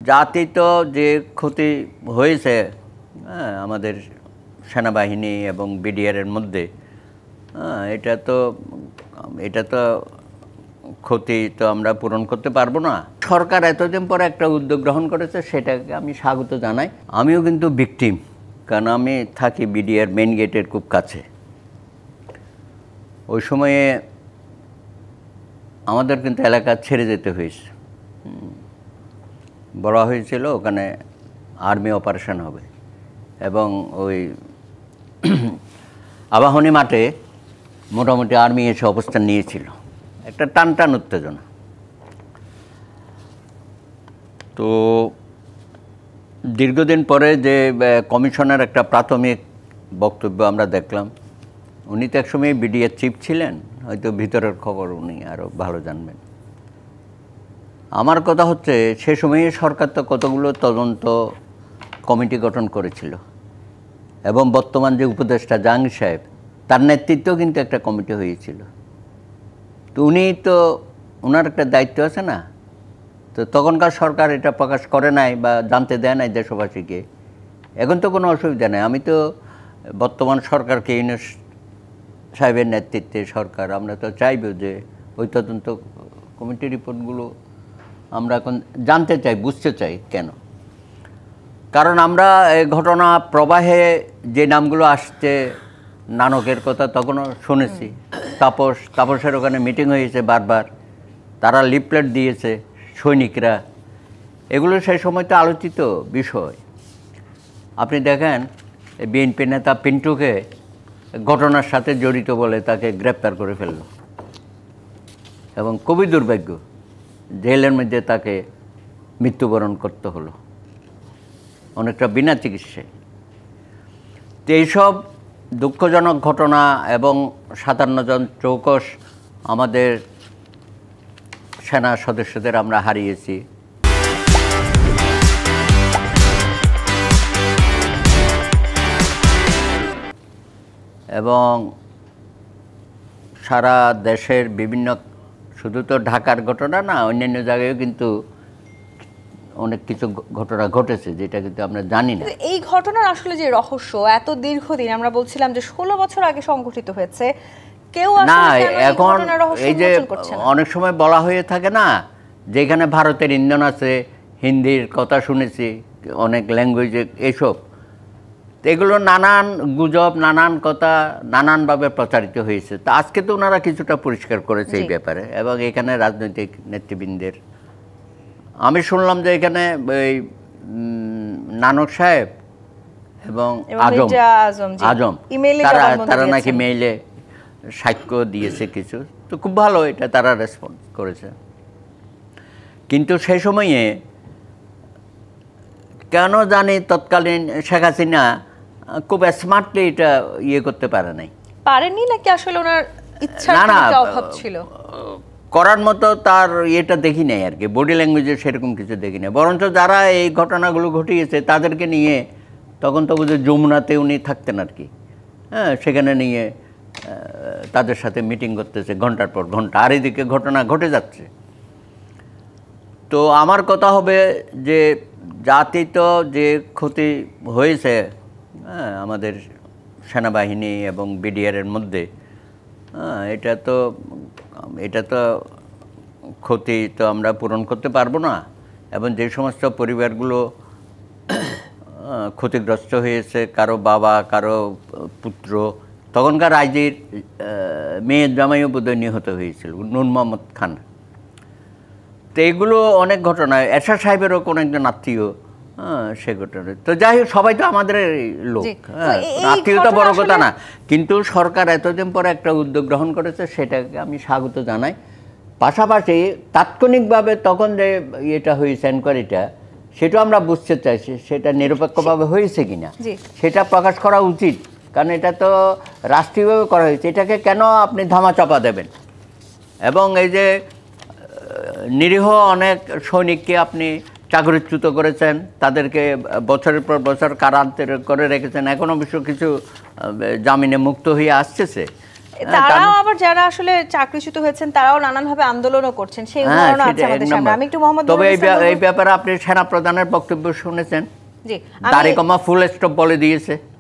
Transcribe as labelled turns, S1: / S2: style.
S1: জাতিত যে ক্ষতি হয়েছে আমাদের সেনাবাহিনী এবং বিডিআরের মধ্যে, এটা তো ক্ষতি তো আমরা পূরণ করতে পারবো না। সরকার এতদিন পরে একটা উদ্যোগ গ্রহণ করেছে, সেটাকে আমি স্বাগত জানাই। আমিও কিন্তু ভিকটিম, কারণ আমি থাকি বিডিআর মেন গেটের খুব কাছে। ওই সময়ে আমাদের কিন্তু এলাকা ছেড়ে যেতে হয়েছে। বলা হয়েছিল ওখানে আর্মি অপারেশন হবে, এবং ওই আবাহনী মাঠে মোটামুটি আর্মি এসে অবস্থান নিয়েছিল, একটা টান উত্তেজনা। তো দীর্ঘদিন পরে যে কমিশনের একটা প্রাথমিক বক্তব্য আমরা দেখলাম, উনি তো একসময় বিডিআর চিফ ছিলেন, হয়তো ভিতরের খবর উনি আরও ভালো জানবেন। আমার কথা হচ্ছে, সে সময়ে সরকার তো কতগুলো তদন্ত কমিটি গঠন করেছিল, এবং বর্তমান যে উপদেষ্টা জাহাঙ্গীর সাহেব, তার নেতৃত্বেও কিন্তু একটা কমিটি হয়েছিল। তো উনি তো, ওনার একটা দায়িত্ব আছে না? তো তখনকার সরকার এটা প্রকাশ করে নাই বা জানতে দেয় নাই দেশবাসীকে। এখন তো কোনো অসুবিধা নেই। আমি তো বর্তমান সরকারকে, ইউনূস সাহেবের নেতৃত্বে সরকার, আমরা তো চাইব যে ওই তদন্ত কমিটির রিপোর্টগুলো আমরা এখন জানতে চাই, বুঝতে চাই কেন। কারণ আমরা এই ঘটনা প্রবাহে যে নামগুলো আসছে, নানকের কথা তখনও শুনেছি, তাপসের ওখানে মিটিং হয়েছে বারবার, তারা লিফলেট দিয়েছে সৈনিকরা, এগুলো সেই সময় তো আলোচিত বিষয়। আপনি দেখেন বিএনপি নেতা পিন্টুকে ঘটনার সাথে জড়িত বলে তাকে গ্রেপ্তার করে ফেলল, এবং খুবই দুর্ভাগ্য, জেলের মধ্যে তাকে মৃত্যুবরণ করতে হলো অনেকটা বিনা চিকিৎসায়। তো এইসব দুঃখজনক ঘটনা, এবং ৫৭ জন চৌকস আমাদের সেনা সদস্যদের আমরা হারিয়েছি। এবং সারা দেশের বিভিন্ন, শুধু তো ঢাকার ঘটনা না, অন্যান্য জায়গায়ও কিন্তু অনেক কিছু ঘটনা ঘটেছে, যেটা কিন্তু আমরা জানি না।
S2: এই ঘটনার আসলে যে রহস্য, এত দীর্ঘদিন আমরা বলছিলাম যে ১৬ বছর আগে সংঘটিত হয়েছে, কেউ
S1: না এখন এই যে অনেক সময় বলা হয়ে থাকে না, যেখানে ভারতের ইন্ধন আছে, হিন্দির কথা শুনেছি, অনেক ল্যাঙ্গুয়েজে, এইসব এগুলো নানান গুজব, নানান কথা নানানভাবে প্রচারিত হয়েছে। তা আজকে তো ওনারা কিছুটা পরিষ্কার করেছে এই ব্যাপারে, এবং এখানে রাজনৈতিক নেতৃবৃন্দের, আমি শুনলাম যে এখানে ওই নানক সাহেব এবং আজম তারা নাকি মেইলে সাক্ষ্য দিয়েছে কিছু, তো খুব ভালো, এটা তারা রেসপন্স করেছে। কিন্তু সেই সময়ে কেন জানি তৎকালীন শেখ হাসিনা খুব স্মার্টলি এটা করতে পারে নাই,
S2: পারেনি নাকি আসলে ওনার ইচ্ছার অভাব ছিল,
S1: করার মতো তার এটা দেখি নাই আর কি, বডি ল্যাঙ্গুয়েজে সেরকম কিছু দেখি নাই। বরঞ্চ যারা এই ঘটনাগুলো ঘটিয়েছে তাদেরকে নিয়ে, তখন তো বুঝে যমুনাতে উনি থাকতেন আর কি, সেখানে নিয়ে তাদের সাথে মিটিং করতেছে ঘন্টার পর ঘন্টা, আর এদিকে ঘটনা ঘটে যাচ্ছে। তো আমার কথা হবে যে জাতিত যে ক্ষতি হয়েছে আমাদের সেনাবাহিনী এবং বিডিআরের মধ্যে, এটা তো ক্ষতি তো আমরা পূরণ করতে পারবো না। এবং যে সমস্ত পরিবারগুলো ক্ষতিগ্রস্ত হয়েছে, কারো বাবা, কারো পুত্র, তখনকার আইজির মেয়ের জামাইও বোধহয় নিহত হয়েছিল, নূর মোহাম্মদ খান। তো এগুলো অনেক ঘটনা, এরশাদ সাহেবেরও কোনো একজন আত্মীয় সে ঘটনা। তো যাই হোক, সবাই তো আমাদের লোক, আত্মীয়তা বড় কথা না, কিন্তু সরকার এতদিন পরে একটা উদ্যোগ গ্রহণ করেছে, সেটাকে আমি স্বাগত জানাই। পাশাপাশি তাৎক্ষণিকভাবে তখন যে এটা হয়েছে এনকোয়ারিটা, সেটা আমরা বুঝতে চাইছি সেটা নিরপেক্ষভাবে হয়েছে কিনা, সেটা প্রকাশ করা উচিত। কারণ এটা তো রাষ্ট্রীয়ভাবে করা হয়েছে, এটাকে কেন আপনি ধামাচাপা দেবেন? এবং এই যে নিরীহ অনেক সৈনিককে আপনি চাকরিচ্যুত করেছেন, তাদেরকে বছরের পর বছর কারান্তরে করে রেখেছেন, এখনও অবশ্য কিছু জামিনে মুক্ত হয়ে আসতেছে।
S2: তারাও আবার যারা আসলে চাকরিচ্যুত হয়েছেন তারাও নানানভাবে আন্দোলনও করছেন, সেই উদাহরণও আছে আমাদের সামনে। আমি একটু মোহাম্মদ
S1: তবে এই ব্যাপারে আপনি সেনা প্রধানের বক্তব্য শুনেছেন?
S2: জি,
S1: দাড়ি কমা ফুল স্টপ বলে দিয়েছে।